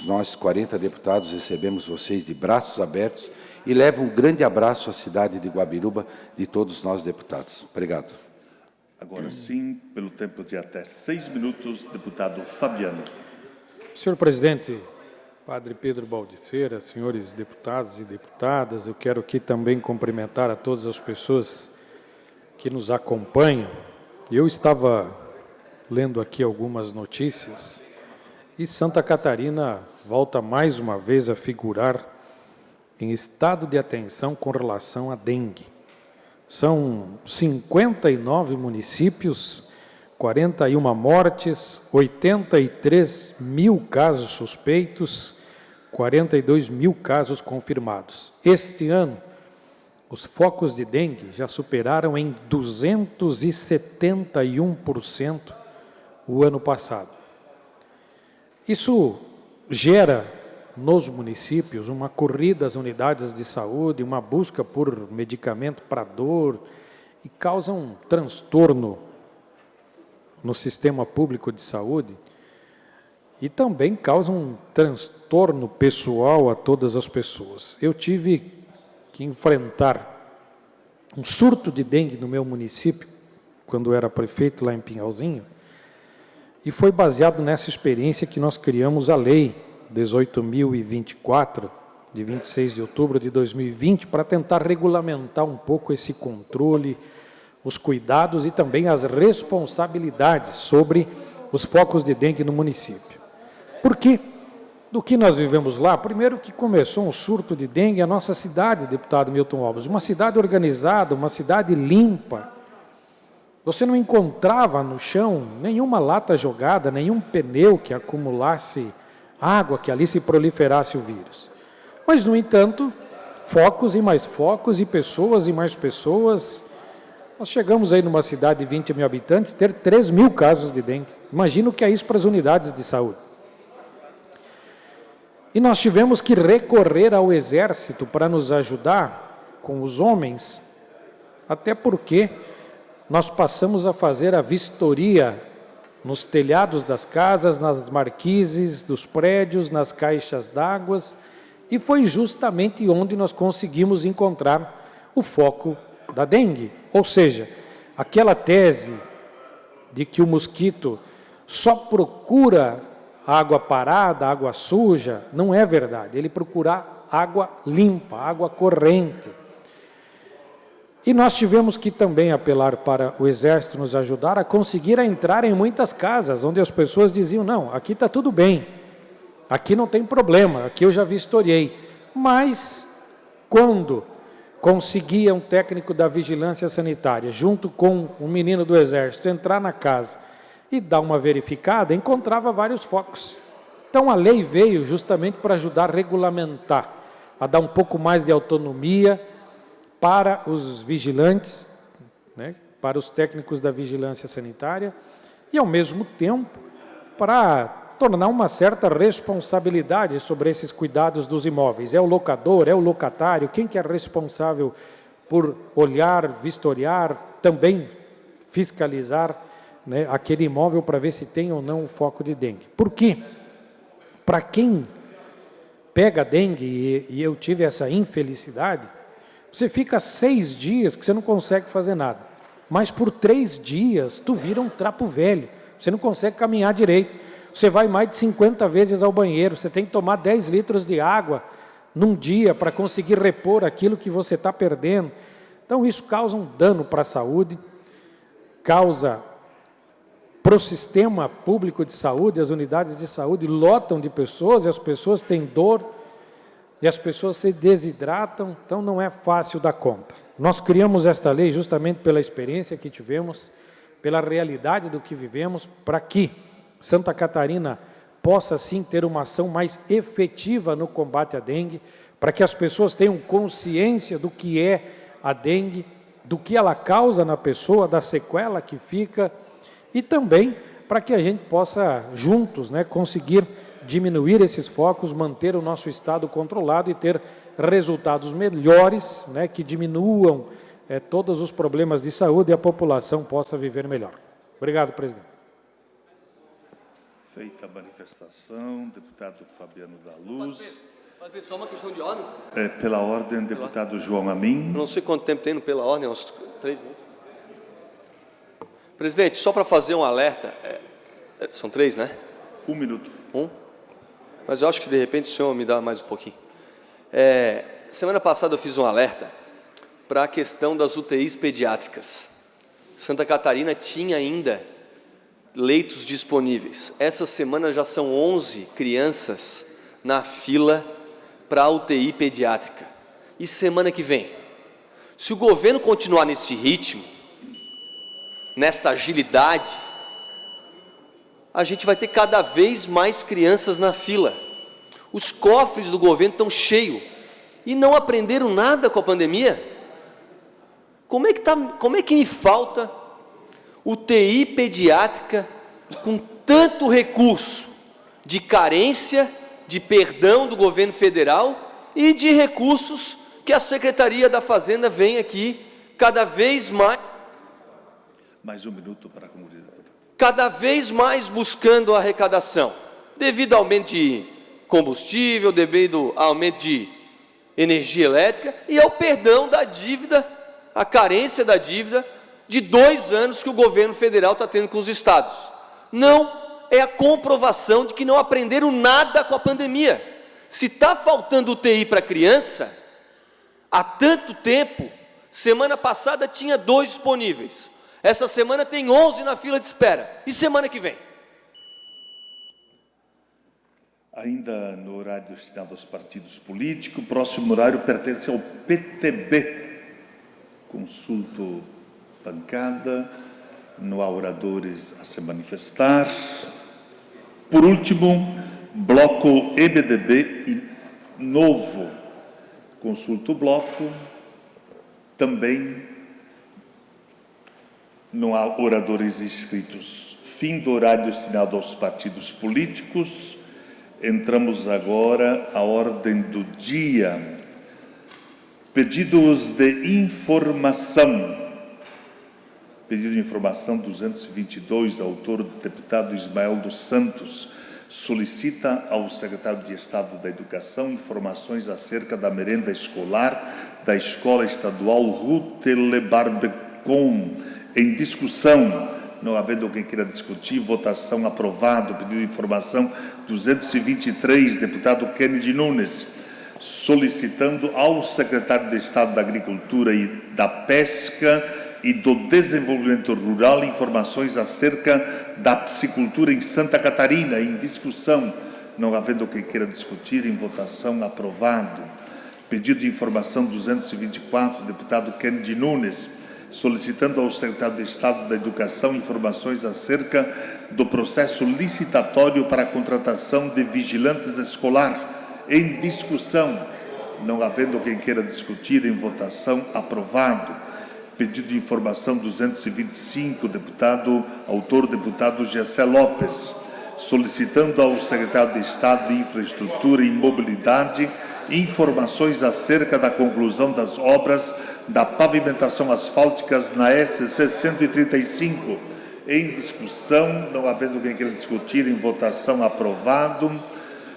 Nós, 40 deputados, recebemos vocês de braços abertos e levo um grande abraço à cidade de Guabiruba, de todos nós deputados. Obrigado. Agora sim, pelo tempo de até 6 minutos, deputado Fabiano. Senhor presidente, padre Pedro Baldiceira, senhores deputados e deputadas, eu quero aqui também cumprimentar a todas as pessoas que nos acompanham. Eu estava lendo aqui algumas notícias e Santa Catarina volta mais uma vez a figurar em estado de atenção com relação à dengue. São 59 municípios, 41 mortes, 83 mil casos suspeitos, 42 mil casos confirmados. Este ano, os focos de dengue já superaram em 271% o ano passado. Isso gera nos municípios uma corrida às unidades de saúde, uma busca por medicamento para dor e causa um transtorno no sistema público de saúde e também causa um transtorno pessoal a todas as pessoas. Eu tive que enfrentar um surto de dengue no meu município quando era prefeito lá em Pinhalzinho, e foi baseado nessa experiência que nós criamos a Lei 18.024, de 26 de outubro de 2020, para tentar regulamentar um pouco esse controle, os cuidados e também as responsabilidades sobre os focos de dengue no município. Por quê? Do que nós vivemos lá, primeiro que começou um surto de dengue, a nossa cidade, deputado Milton Alves, uma cidade organizada, uma cidade limpa. Você não encontrava no chão nenhuma lata jogada, nenhum pneu que acumulasse água, que ali se proliferasse o vírus. Mas, no entanto, focos e pessoas e mais pessoas. Nós chegamos aí numa cidade de 20 mil habitantes, ter 3.000 casos de dengue. Imagina o que é isso para as unidades de saúde. E nós tivemos que recorrer ao Exército para nos ajudar com os homens, até porque nós passamos a fazer a vistoria nos telhados das casas, nas marquises dos prédios, nas caixas d'água, e foi justamente onde nós conseguimos encontrar o foco da dengue. Ou seja, aquela tese de que o mosquito só procura água parada, água suja, não é verdade. Ele procura água limpa, água corrente. E nós tivemos que também apelar para o Exército nos ajudar a conseguir entrar em muitas casas, onde as pessoas diziam, não, aqui está tudo bem, aqui não tem problema, aqui eu já vistoriei. Mas, quando conseguia um técnico da vigilância sanitária, junto com um menino do Exército, entrar na casa e dar uma verificada, encontrava vários focos. Então, a lei veio justamente para ajudar a regulamentar, a dar um pouco mais de autonomia para os vigilantes, né, para os técnicos da vigilância sanitária, e, ao mesmo tempo, para tornar uma certa responsabilidade sobre esses cuidados dos imóveis. É o locador, é o locatário, quem que é responsável por olhar, vistoriar, também fiscalizar, né, aquele imóvel para ver se tem ou não o foco de dengue. Por quê? Para quem pega dengue, e eu tive essa infelicidade, você fica 6 dias que você não consegue fazer nada. Mas por 3 dias, tu vira um trapo velho. Você não consegue caminhar direito. Você vai mais de 50 vezes ao banheiro. Você tem que tomar 10 litros de água num dia para conseguir repor aquilo que você está perdendo. Então, isso causa um dano para a saúde, causa para o sistema público de saúde, as unidades de saúde lotam de pessoas, e as pessoas têm dor, e as pessoas se desidratam, então não é fácil dar conta. Nós criamos esta lei justamente pela experiência que tivemos, pela realidade do que vivemos, para que Santa Catarina possa sim ter uma ação mais efetiva no combate à dengue, para que as pessoas tenham consciência do que é a dengue, do que ela causa na pessoa, da sequela que fica, e também para que a gente possa juntos, né, conseguir diminuir esses focos, manter o nosso estado controlado e ter resultados melhores, né, que diminuam todos os problemas de saúde e a população possa viver melhor. Obrigado, presidente. Feita a manifestação, deputado Fabiano da Luz. Pode ver só uma questão de ordem? Pela ordem, deputado João Amin. Não sei quanto tempo tem no pela ordem, uns 3 minutos. Presidente, só para fazer um alerta, são 3, né? 1 minuto. 1? Mas eu acho que, de repente, o senhor me dá mais um pouquinho. Semana passada eu fiz um alerta para a questão das UTIs pediátricas. Santa Catarina tinha ainda leitos disponíveis. Essa semana já são 11 crianças na fila para a UTI pediátrica. E semana que vem? Se o governo continuar nesse ritmo, nessa agilidade, a gente vai ter cada vez mais crianças na fila. Os cofres do governo estão cheios e não aprenderam nada com a pandemia. Como é que me falta UTI pediátrica com tanto recurso de carência, de perdão do governo federal e de recursos que a Secretaria da Fazenda vem aqui cada vez mais. Mais 1 minuto para concluir, deputado. Cada vez mais buscando a arrecadação, devido ao aumento de combustível, devido ao aumento de energia elétrica e ao perdão da dívida, a carência da dívida de 2 anos que o governo federal está tendo com os estados. Não, é a comprovação de que não aprenderam nada com a pandemia. Se está faltando UTI para criança, há tanto tempo, semana passada tinha 2 disponíveis, essa semana tem 11 na fila de espera, e semana que vem? Ainda no horário destinado aos partidos políticos, o próximo horário pertence ao PTB. Consulto bancada, não há oradores a se manifestar. Por último, bloco MDB e Novo. Consulto o bloco, também não há oradores inscritos. Fim do horário destinado aos partidos políticos. Entramos agora à ordem do dia. Pedidos de informação. Pedido de informação 222, autor do deputado Ismael dos Santos, solicita ao secretário de Estado da Educação informações acerca da merenda escolar da Escola Estadual Ruth Lebarbecon. Em discussão, não havendo quem queira discutir, votação aprovado. Pedido de informação 223, deputado Kennedy Nunes, solicitando ao secretário de Estado da Agricultura e da Pesca e do Desenvolvimento Rural informações acerca da piscicultura em Santa Catarina. Em discussão, não havendo quem queira discutir, em votação aprovado. Pedido de informação 224, deputado Kennedy Nunes, solicitando ao secretário de Estado da Educação informações acerca do processo licitatório para a contratação de vigilantes escolar. Em discussão, não havendo quem queira discutir, em votação aprovado. Pedido de informação 225, autor deputado Gessé Lopes, solicitando ao secretário de Estado de Infraestrutura e Mobilidade informações acerca da conclusão das obras da pavimentação asfálticas na SC 135. Em discussão, não havendo quem queira discutir, em votação aprovado.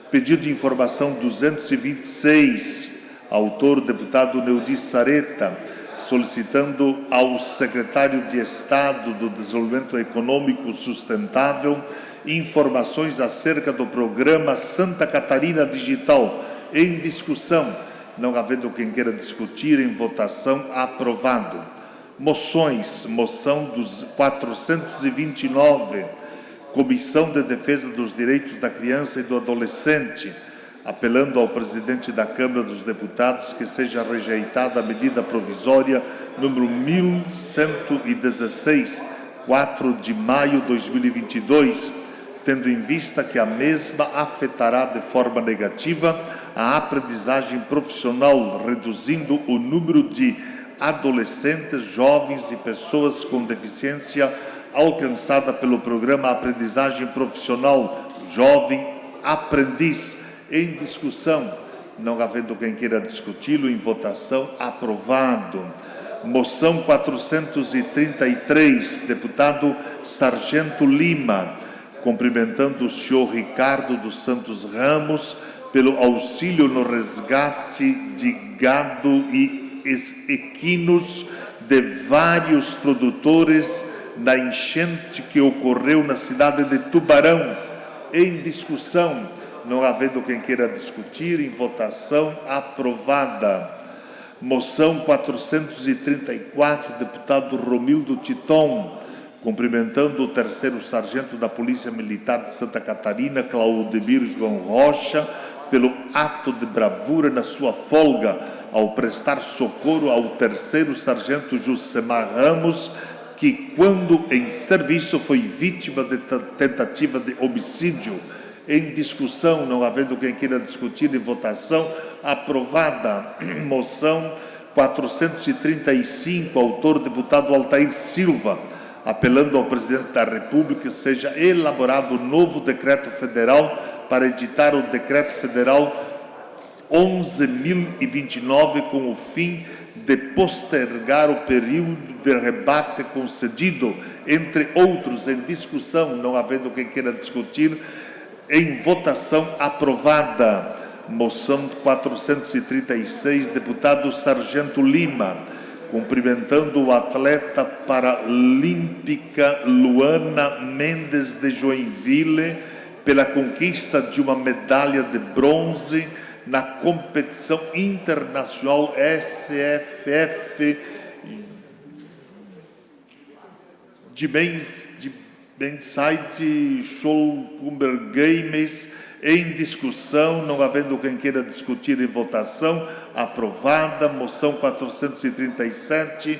Pedido de informação 226, autor deputado Neudi Sareta, solicitando ao secretário de Estado do Desenvolvimento Econômico Sustentável informações acerca do programa Santa Catarina Digital. Em discussão, não havendo quem queira discutir, em votação aprovado. Moções, moção dos 429, Comissão de Defesa dos Direitos da Criança e do Adolescente, apelando ao presidente da Câmara dos Deputados que seja rejeitada a medida provisória número 1116, 4 de maio de 2022, tendo em vista que a mesma afetará de forma negativa a aprendizagem profissional, reduzindo o número de adolescentes, jovens e pessoas com deficiência alcançada pelo programa Aprendizagem Profissional Jovem Aprendiz. Em discussão, não havendo quem queira discuti-lo, em votação aprovado. Moção 433, deputado Sargento Lima, cumprimentando o senhor Ricardo dos Santos Ramos pelo auxílio no resgate de gado e equinos de vários produtores na enchente que ocorreu na cidade de Tubarão. Em discussão, não havendo quem queira discutir, em votação aprovada. Moção 434, deputado Romildo Titon, cumprimentando o 3º Sargento da Polícia Militar de Santa Catarina, Claudemir João Rocha, pelo ato de bravura na sua folga, ao prestar socorro ao 3º Sargento Jusemar Ramos, que, quando em serviço, foi vítima de tentativa de homicídio. Em discussão, não havendo quem queira discutir, em votação aprovada. Moção 435, autor deputado Altair Silva, apelando ao presidente da República, seja elaborado novo decreto federal para editar o decreto federal 11.029, com o fim de postergar o período de rebate concedido, entre outros. Em discussão, não havendo quem queira discutir, em votação aprovada. Moção 436, deputado Sargento Lima, cumprimentando o atleta paralímpica Luana Mendes de Joinville pela conquista de uma medalha de bronze na competição internacional SFF de Benside Showcumber Games. Em discussão, não havendo quem queira discutir em votação, aprovada. Moção 437,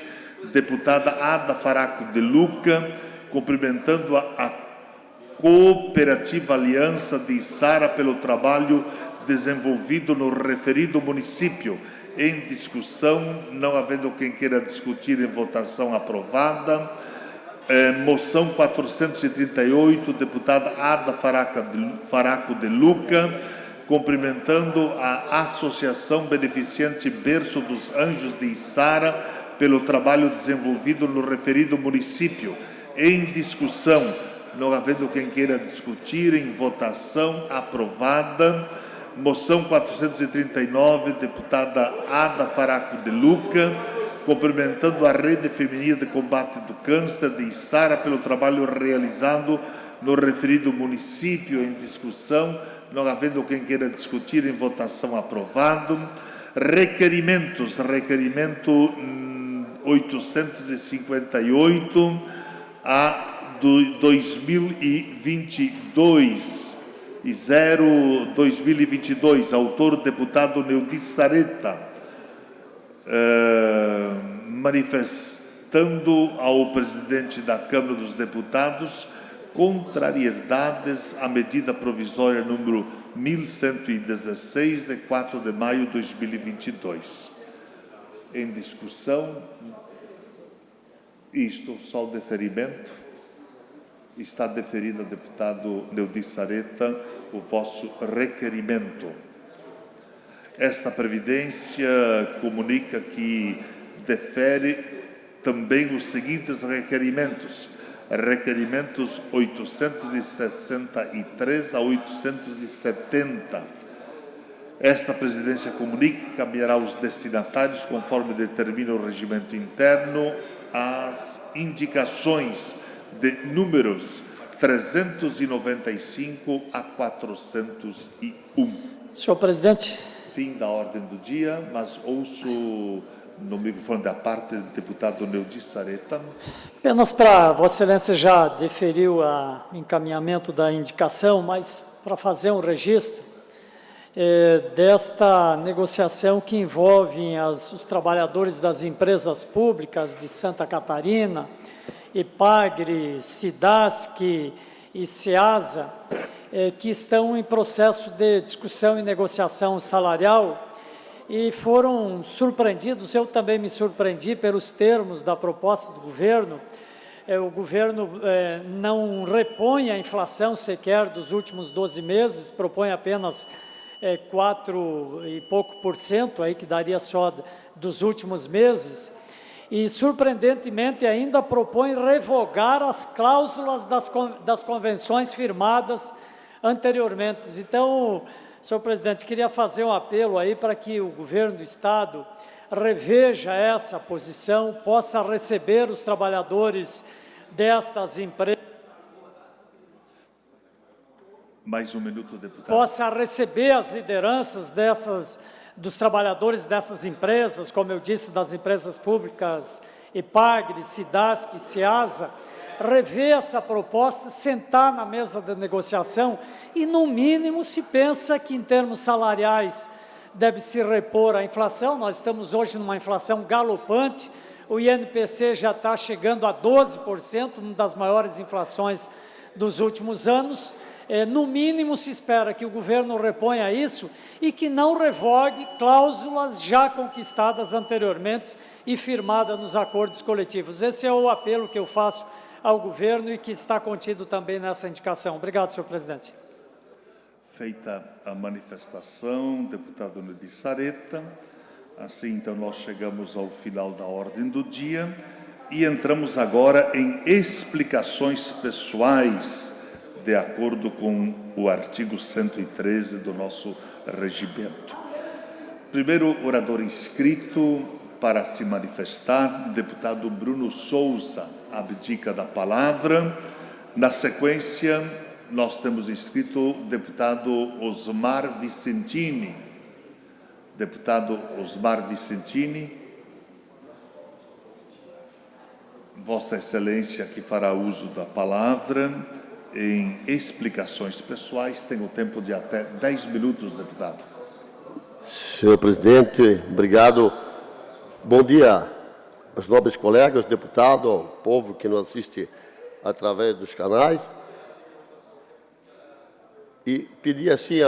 deputada Ada Faraco de Luca, cumprimentando a Cooperativa Aliança de Içara pelo trabalho desenvolvido no referido município. Em discussão, não havendo quem queira discutir em votação, aprovada. Moção 438, deputada Ada Faraco de Luca, cumprimentando a Associação Beneficente Berço dos Anjos de Içara pelo trabalho desenvolvido no referido município. Em discussão, não havendo quem queira discutir, em votação, aprovada. Moção 439, deputada Ada Faraco de Luca, cumprimentando a Rede Feminina de Combate do Câncer de Içara pelo trabalho realizado no referido município. Em discussão, não havendo quem queira discutir, em votação, aprovado. Requerimentos. Requerimento 858 a 2022 e 0/2022, autor o deputado Neudi Sareta, manifestando ao presidente da Câmara dos Deputados contrariedades à medida provisória número 1116, de 4 de maio de 2022. Em discussão, isto, só o deferimento. Está deferido, deputado Neudi Sareta, o vosso requerimento. Esta previdência comunica que defere também os seguintes requerimentos. Requerimentos 863 a 870. Esta presidência comunica que caberá aos destinatários, conforme determina o regimento interno, as indicações de números 395 a 401. Senhor presidente. Fim da ordem do dia, mas ouço no microfone da parte do deputado Neudi Sareta. Apenas para Vossa Excelência já deferiu o encaminhamento da indicação, mas para fazer um registro desta negociação que envolve os trabalhadores das empresas públicas de Santa Catarina, EPAGRE, SIDASC e SEASA, que estão em processo de discussão e negociação salarial e foram surpreendidos, eu também me surpreendi pelos termos da proposta do governo. O governo não repõe a inflação sequer dos últimos 12 meses, propõe apenas 4 e pouco por cento, aí que daria só dos últimos meses. E, surpreendentemente, ainda propõe revogar as cláusulas das convenções firmadas anteriormente. Então, senhor presidente, queria fazer um apelo aí para que o governo do Estado reveja essa posição, possa receber os trabalhadores destas empresas. Mais um minuto, deputado. Possa receber as lideranças dos trabalhadores dessas empresas, como eu disse, das empresas públicas, EPAGRE, SIDASC, SEASA, rever essa proposta, sentar na mesa de negociação e, no mínimo, se pensa que, em termos salariais, deve se repor a inflação. Nós estamos hoje numa inflação galopante, o INPC já está chegando a 12%, uma das maiores inflações dos últimos anos. No mínimo, se espera que o governo reponha isso e que não revogue cláusulas já conquistadas anteriormente e firmadas nos acordos coletivos. Esse é o apelo que eu faço ao governo e que está contido também nessa indicação. Obrigado, senhor presidente. Feita a manifestação, deputado Neudi Sareta, assim, então, nós chegamos ao final da ordem do dia e entramos agora em explicações pessoais, de acordo com o artigo 113 do nosso regimento. Primeiro orador inscrito, para se manifestar. Deputado Bruno Souza abdica da palavra. Na sequência, nós temos inscrito o deputado Osmar Vicentini. Deputado Osmar Vicentini. Vossa Excelência, que fará uso da palavra em explicações pessoais, tem o tempo de até 10 minutos, deputado. Senhor presidente, obrigado. Bom dia aos nobres colegas, deputados, ao povo que nos assiste através dos canais. E pedir assim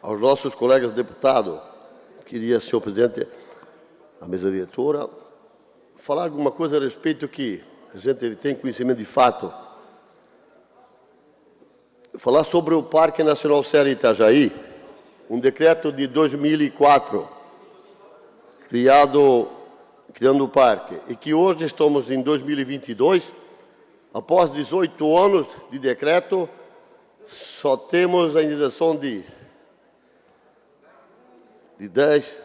aos nossos colegas deputados, queria, senhor presidente, a mesa diretora, falar alguma coisa a respeito que a gente tem conhecimento de fato. Falar sobre o Parque Nacional Serra Itajaí, um decreto de 2004, criando o parque, e que hoje estamos em 2022, após 18 anos de decreto, só temos a indenização de 10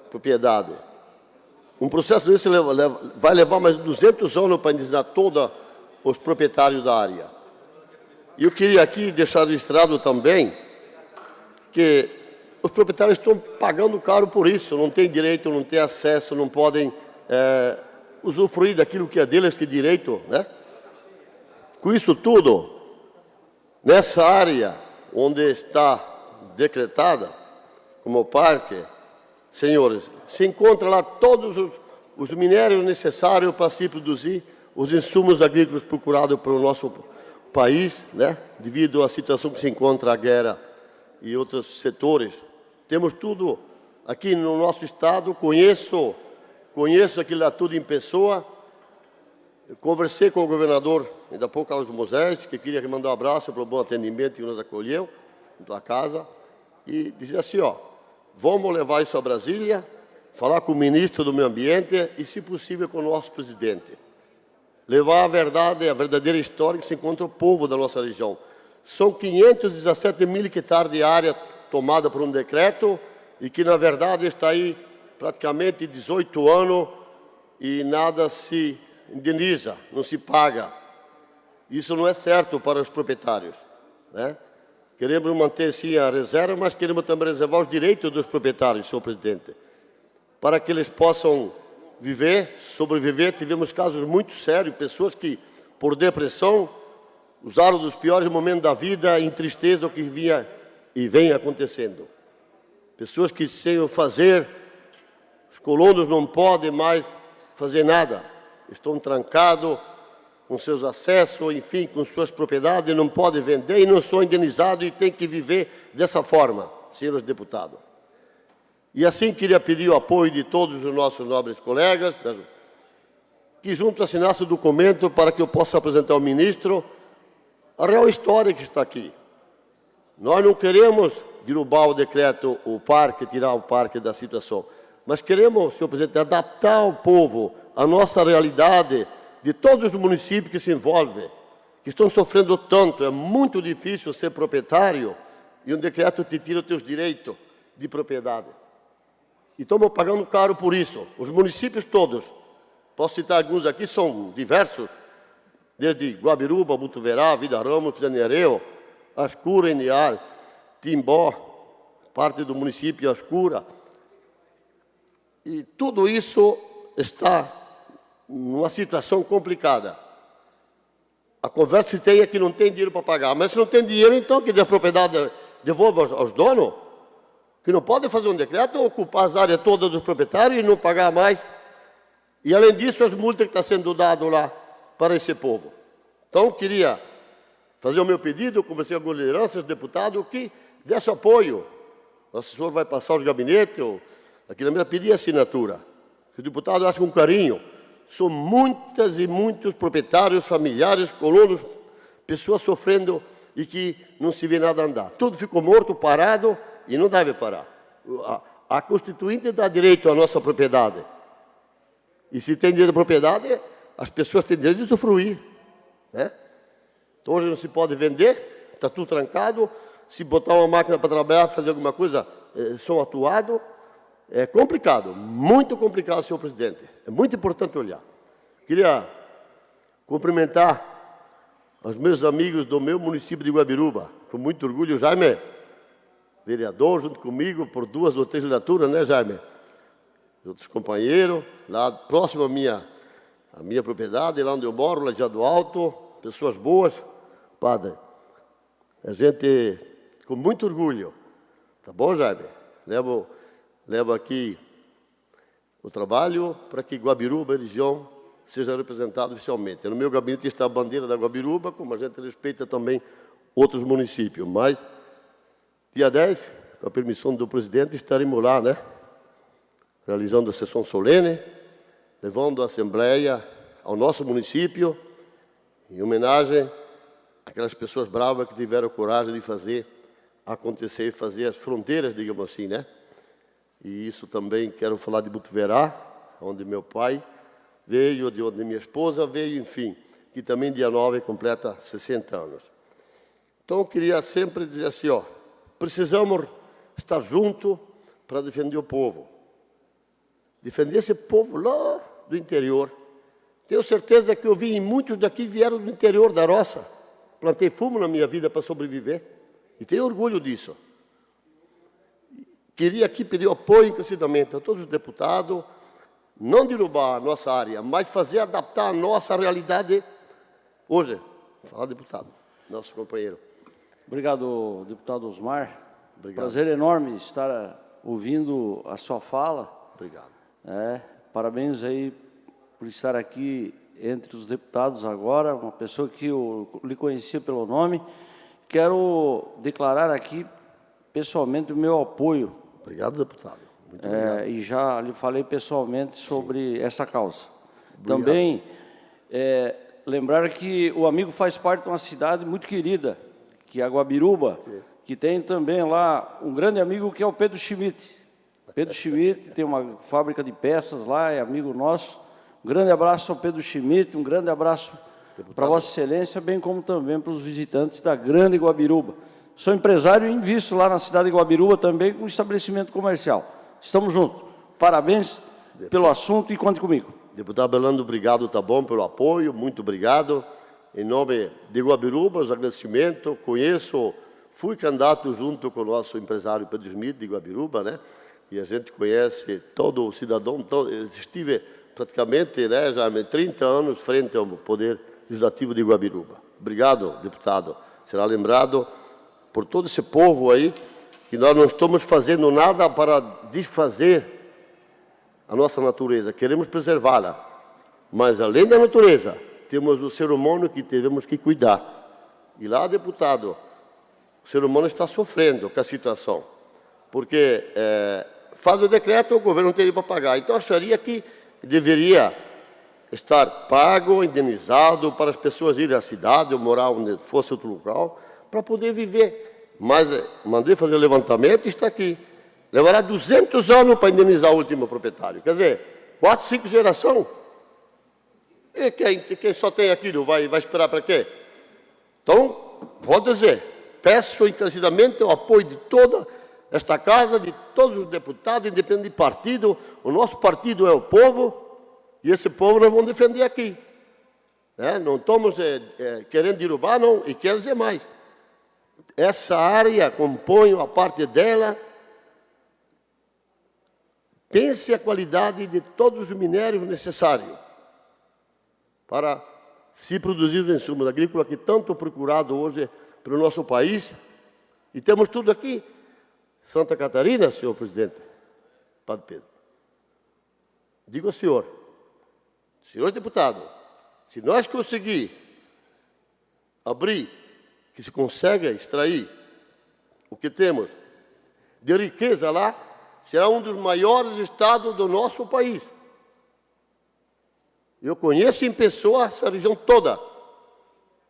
propriedades. Um processo desse vai levar mais de 200 anos para indenizar todos os proprietários da área. E eu queria aqui deixar registrado também que os proprietários estão pagando caro por isso, não têm direito, não têm acesso, não podem usufruir daquilo que é deles, que direito, né? Com isso tudo, nessa área onde está decretada como parque, senhores, se encontra lá todos os minérios necessários para se produzir os insumos agrícolas procurados pelo nosso país, né? Devido à situação que se encontra a guerra e outros setores. Temos tudo aqui no nosso estado, conheço aquilo lá tudo em pessoa. Eu conversei com o governador, ainda há pouco, Carlos Moisés, que queria mandar um abraço pelo bom atendimento que nos acolheu na casa, e dizer assim, vamos levar isso a Brasília, falar com o ministro do Meio Ambiente e, se possível, com o nosso presidente. Levar a verdade, a verdadeira história que se encontra o povo da nossa região. São 517 mil hectares de área tomada por um decreto e que, na verdade, está aí praticamente 18 anos e nada se indeniza, não se paga. Isso não é certo para os proprietários, né? Queremos manter, sim, a reserva, mas queremos também reservar os direitos dos proprietários, senhor presidente, para que eles possam viver, sobreviver. Tivemos casos muito sérios, pessoas que, por depressão, usaram dos piores momentos da vida em tristeza o que vinha e vem acontecendo. Pessoas que, sem fazer, os colonos não podem mais fazer nada. Estão trancados com seus acessos, enfim, com suas propriedades, não podem vender e não são indenizados e têm que viver dessa forma, senhores deputados. E assim queria pedir o apoio de todos os nossos nobres colegas, que juntos assinassem o documento para que eu possa apresentar ao ministro a real história que está aqui. Nós não queremos derrubar o decreto, o parque, tirar o parque da situação, mas queremos, senhor presidente, adaptar ao povo a nossa realidade de todos os municípios que se envolvem, que estão sofrendo tanto. É muito difícil ser proprietário e um decreto te tira os teus direitos de propriedade. E estamos pagando caro por isso. Os municípios todos, posso citar alguns aqui, são diversos, desde Guabiruba, Butuverá, Vida Ramos, Piranhareu, Ascura, Enial, Timbó, parte do município Ascura. E tudo isso está numa situação complicada. A conversa que tem é que não tem dinheiro para pagar, mas se não tem dinheiro, então que a propriedade devolva aos donos, que não podem fazer um decreto, ocupar as áreas todas dos proprietários e não pagar mais. E, além disso, as multas que estão sendo dadas lá para esse povo. Então, queria fazer o meu pedido, conversei com algumas lideranças, deputados, que desse apoio. O assessor vai passar os gabinetes, aqui na mesa, pedir assinatura. Os deputados acham com carinho. São muitas e muitos proprietários, familiares, colonos, pessoas sofrendo e que não se vê nada andar. Tudo ficou morto, parado, e não deve parar. A Constituinte dá direito à nossa propriedade. E se tem direito à propriedade, as pessoas têm direito de usufruir, né? Então, hoje não se pode vender, está tudo trancado. Se botar uma máquina para trabalhar, fazer alguma coisa, são atuados. É complicado, muito complicado, senhor presidente. É muito importante olhar. Queria cumprimentar os meus amigos do meu município de Guabiruba, com muito orgulho. Jaime, vereador, junto comigo, por 2 ou 3 legislaturas, né, Jaime? Outros companheiros, lá próximo à minha propriedade, lá onde eu moro, Lajeado Alto, pessoas boas. Padre, a gente, com muito orgulho, tá bom, Jaime? Levo aqui o trabalho para que Guabiruba, a região, seja representada oficialmente. No meu gabinete está a bandeira da Guabiruba, como a gente respeita também outros municípios. Mas, dia 10, com a permissão do presidente, estaremos lá, né? Realizando a sessão solene, levando a Assembleia ao nosso município, em homenagem àquelas pessoas bravas que tiveram coragem de fazer acontecer, fazer as fronteiras, digamos assim, né? E isso também quero falar de Botuverá, onde meu pai veio, de onde minha esposa veio, enfim, que também dia 9 completa 60 anos. Então, eu queria sempre dizer assim, ó, precisamos estar juntos para defender o povo. Defender esse povo lá do interior. Tenho certeza que eu vi, muitos daqui vieram do interior da roça. Plantei fumo na minha vida para sobreviver. E tenho orgulho disso. Queria aqui pedir apoio encarecidamente a todos os deputados, não derrubar a nossa área, mas fazer adaptar a nossa realidade hoje. Fala, deputado, nosso companheiro. Obrigado, deputado Osmar. Obrigado. Prazer enorme estar ouvindo a sua fala. Obrigado. Parabéns aí por estar aqui entre os deputados agora, uma pessoa que eu lhe conhecia pelo nome. Quero declarar aqui pessoalmente o meu apoio. Obrigado, deputado. Muito obrigado. E já lhe falei pessoalmente sobre essa causa. Obrigado. Também lembrar que o amigo faz parte de uma cidade muito querida, que é a Guabiruba, que tem também lá um grande amigo que é o Pedro Schmidt. Pedro Schmidt tem uma fábrica de peças lá, é amigo nosso. Um grande abraço ao Pedro Schmidt, um grande abraço para Vossa Excelência, bem como também para os visitantes da grande Guabiruba. Sou empresário e invisto lá na cidade de Guabiruba também com estabelecimento comercial. Estamos juntos. Parabéns pelo assunto e conte comigo. Deputado Belando, obrigado, tá bom, pelo apoio, muito obrigado. Em nome de Guabiruba, os agradecimentos. Conheço, fui candidato junto com o nosso empresário Pedro Schmidt, de Guabiruba, né? E a gente conhece todo o cidadão, estive praticamente, né, já há 30 anos frente ao Poder Legislativo de Guabiruba. Obrigado, deputado. Será lembrado por todo esse povo aí, que nós não estamos fazendo nada para desfazer a nossa natureza, queremos preservá-la. Mas, além da natureza, temos o ser humano que temos que cuidar. E lá, deputado, o ser humano está sofrendo com a situação, porque faz o decreto, o governo não tem para pagar. Então, acharia que deveria estar pago, indenizado, para as pessoas irem à cidade ou morar onde fosse outro local, para poder viver. Mas mandei fazer o levantamento e está aqui. Levará 200 anos para indenizar o último proprietário. Quer dizer, 4, 5 gerações. E quem só tem aquilo vai esperar para quê? Então, vou dizer, peço encarecidamente o apoio de toda esta casa, de todos os deputados, independente de partido. O nosso partido é o povo, e esse povo nós vamos defender aqui. Não estamos querendo derrubar, não, e quero dizer mais. Essa área, componho a parte dela, pense a qualidade de todos os minérios necessários para se produzir os insumos agrícolas que tanto procurado hoje pelo nosso país. E temos tudo aqui. Santa Catarina, senhor presidente, Padre Pedro, digo ao senhor, senhores deputados, se nós conseguir abrir, que se consegue extrair o que temos de riqueza lá, será um dos maiores estados do nosso país. Eu conheço em pessoa essa região toda.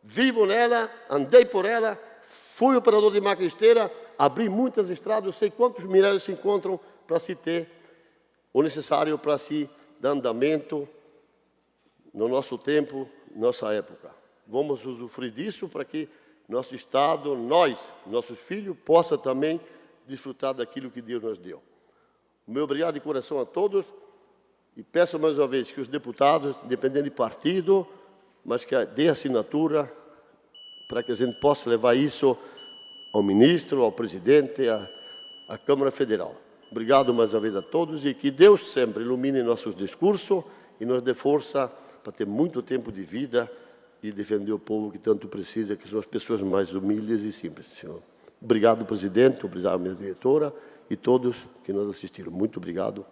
Vivo nela, andei por ela, fui operador de máquina esteira, abri muitas estradas, eu sei quantos minérios se encontram para se ter o necessário para se dar andamento no nosso tempo, nossa época. Vamos usufruir disso para que nosso Estado, nós, nossos filhos, possa também desfrutar daquilo que Deus nos deu. Meu obrigado de coração a todos e peço mais uma vez que os deputados, independente de partido, mas que dê assinatura para que a gente possa levar isso ao ministro, ao presidente, à Câmara Federal. Obrigado mais uma vez a todos e que Deus sempre ilumine nossos discursos e nos dê força para ter muito tempo de vida e defender o povo que tanto precisa, que são as pessoas mais humildes e simples, senhor. Obrigado, presidente, obrigado, minha diretora e todos que nos assistiram. Muito obrigado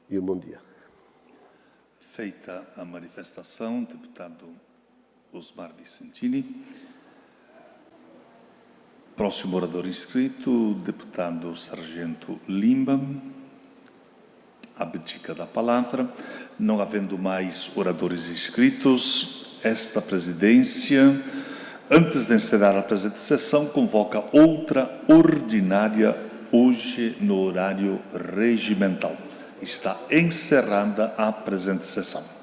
e um bom dia. Feita a manifestação, deputado Osmar Vicentini. Próximo orador inscrito, deputado Sargento Lima. Abdica da palavra. Não havendo mais oradores inscritos, esta presidência, antes de encerrar a presente sessão, convoca outra ordinária hoje no horário regimental. Está encerrada a presente sessão.